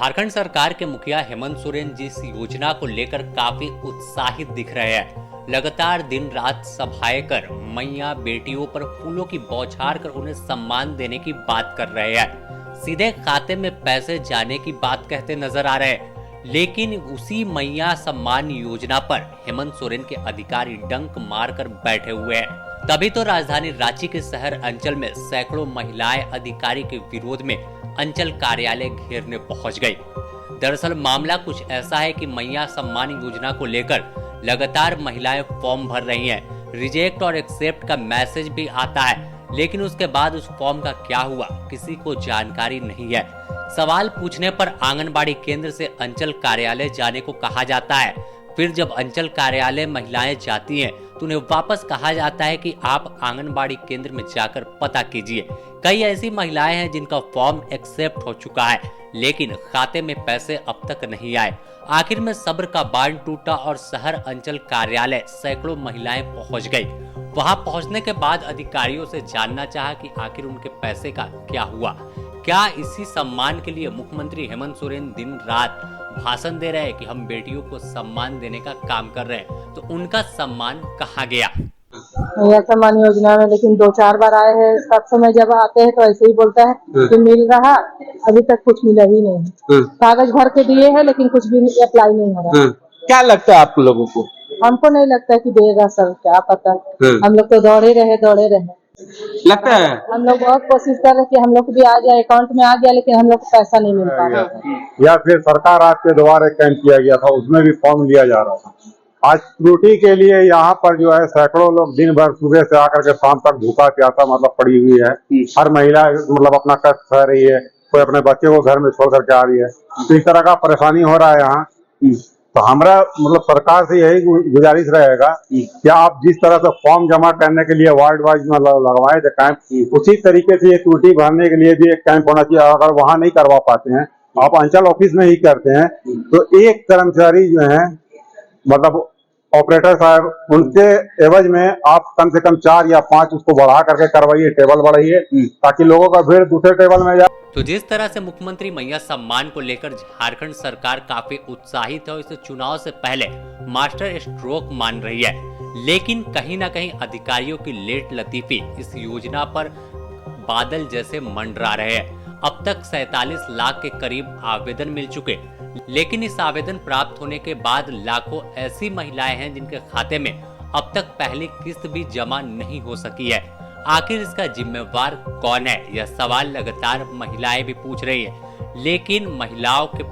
झारखंड सरकार के मुखिया हेमंत सोरेन जी इस योजना को लेकर काफी उत्साहित दिख रहे हैं। लगातार दिन रात सभाएं कर मैया बेटियों पर फूलों की बौछार कर उन्हें सम्मान देने की बात कर रहे हैं। सीधे खाते में पैसे जाने की बात कहते नजर आ रहे हैं। लेकिन उसी मैया सम्मान योजना पर हेमंत सोरेन के अधिकारी डंक मारकर बैठे हुए हैं। तभी तो राजधानी रांची के शहर अंचल में सैकड़ों महिलाएं अधिकारी के विरोध में अंचल कार्यालय घेरने पहुंच गई। दरअसल मामला कुछ ऐसा है कि मैया सम्मान योजना को लेकर लगातार महिलाएं फॉर्म भर रही हैं। रिजेक्ट और एक्सेप्ट का मैसेज भी आता है, लेकिन उसके बाद उस फॉर्म का क्या हुआ किसी को जानकारी नहीं है। सवाल पूछने पर आंगनबाड़ी केंद्र से अंचल कार्यालय जाने को कहा जाता है। फिर जब अंचल कार्यालय महिलाएं जाती हैं तो उन्हें वापस कहा जाता है कि आप आंगनबाड़ी केंद्र में जाकर पता कीजिए। कई ऐसी महिलाएं हैं जिनका फॉर्म एक्सेप्ट हो चुका है, लेकिन खाते में पैसे अब तक नहीं आए। आखिर में सब्र का बांध टूटा और शहर अंचल कार्यालय सैकड़ों महिलाएं पहुंच गई। वहां पहुंचने के बाद अधिकारियों से जानना चाहा कि आखिर उनके पैसे का क्या हुआ। क्या इसी सम्मान के लिए मुख्यमंत्री हेमंत सोरेन दिन रात भाषण दे रहे हैं कि हम बेटियों को सम्मान देने का काम कर रहे हैं, तो उनका सम्मान कहाँ गया? यह सम्मान योजना में लेकिन 2-4 बार आए हैं। सब समय जब आते हैं तो ऐसे ही बोलता है कि मिल रहा, अभी तक कुछ मिला ही नहीं। कागज भर के दिए हैं लेकिन कुछ भी अप्लाई नहीं हो रहा। क्या लगता है आप लोगों को? हमको नहीं लगता कि देगा सर, क्या पता। हम लोग तो दौड़े रहे। लगता है हम लोग बहुत कोशिश कर रहे कि हम लोग भी आ जाए, अकाउंट में आ गया, लेकिन हम लोग को पैसा नहीं मिल पा रहा है। या फिर सरकार आज के द्वारा कैंप किया गया था, उसमें भी फॉर्म लिया जा रहा था। आज त्रुटि के लिए यहाँ पर जो है सैकड़ों लोग दिन भर सुबह से आकर के शाम तक भूखा प्यासा मतलब पड़ी हुई है। हर महिला मतलब अपना कष्ट सह रही है, कोई अपने बच्चे को घर में छोड़ करके आ रही है। तो इस तरह का परेशानी हो रहा है यहाँ। तो हमारा मतलब सरकार से यही गुजारिश रहेगा कि आप जिस तरह से फॉर्म जमा करने के लिए वार्ड वाइज मतलब लगवाए थे कैंप, उसी तरीके से ये त्रुटि भरने के लिए भी एक कैंप होना चाहिए। अगर वहाँ नहीं करवा पाते हैं, आप अंचल ऑफिस में ही करते हैं, तो एक कर्मचारी जो है मतलब ऑपरेटर साहब, उनके एवज में आप कम से कम 4 या 5 उसको बढ़ा करके करवाइए, टेबल बढ़ाइए, ताकि लोगों का भीड़ दूसरे टेबल में जाए। तो जिस तरह से मुख्यमंत्री मैया सम्मान को लेकर झारखंड सरकार काफी उत्साहित है और इसे चुनाव से पहले मास्टर स्ट्रोक मान रही है, लेकिन कहीं ना कहीं अधिकारियों की लेट लतीफी इस योजना पर बादल जैसे मंडरा रहे हैं। अब तक 47 लाख के करीब आवेदन मिल चुके, लेकिन इस आवेदन प्राप्त होने के बाद लाखों ऐसी महिलाएं हैं जिनके खाते में अब तक पहली किस्त भी जमा नहीं हो सकी है। आखिर इसका जिम्मेवार कौन है, यह सवाल लगातार महिलाएं भी पूछ रही है, लेकिन महिलाओं के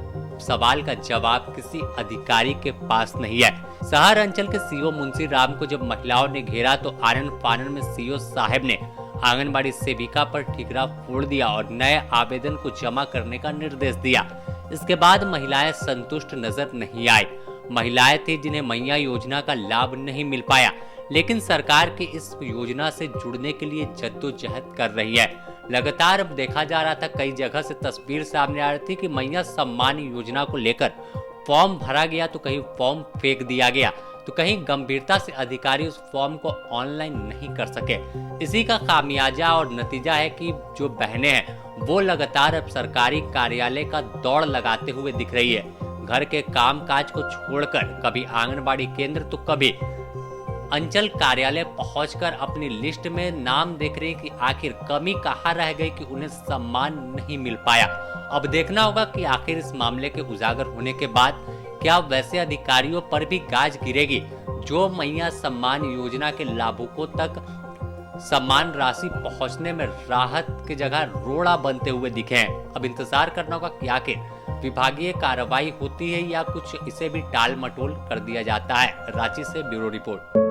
सवाल का जवाब किसी अधिकारी के पास नहीं है। शहर अंचल के सीओ मुंशी राम को जब महिलाओं ने घेरा तो आनन फानन में सीओ साहब ने आंगनबाड़ी सेविका पर ठिकरा फोड़ दिया और नए आवेदन को जमा करने का निर्देश दिया। इसके बाद महिलाएं संतुष्ट नजर नहीं आई। महिलाएं थी जिन्हें मैया योजना का लाभ नहीं मिल पाया, लेकिन सरकार की इस योजना से जुड़ने के लिए जद्दोजहद कर रही है। लगातार अब देखा जा रहा था, कई जगह से तस्वीर सामने आ रही थी कि मैया सम्मान योजना को लेकर फॉर्म भरा गया तो कहीं फॉर्म फेंक दिया गया, तो कहीं गंभीरता से अधिकारी उस फॉर्म को ऑनलाइन नहीं कर सके। इसी का खामियाजा और नतीजा है कि जो बहनें हैं वो लगातार अब सरकारी कार्यालय का दौड़ लगाते हुए दिख रही है। घर के काम काज को छोड़कर कभी आंगनबाड़ी केंद्र तो कभी अंचल कार्यालय पहुंचकर अपनी लिस्ट में नाम देख रही कि आखिर कमी कहाँ रह गई कि उन्हें सम्मान नहीं मिल पाया। अब देखना होगा कि आखिर इस मामले के उजागर होने के बाद क्या वैसे अधिकारियों पर भी गाज गिरेगी जो मैया सम्मान योजना के लाभुकों तक सम्मान राशि पहुंचने में राहत की जगह रोड़ा बनते हुए दिखे हैं। अब इंतजार करना होगा कि आखिर विभागीय कार्रवाई होती है या कुछ इसे भी टाल मटोल कर दिया जाता है। रांची से ब्यूरो रिपोर्ट।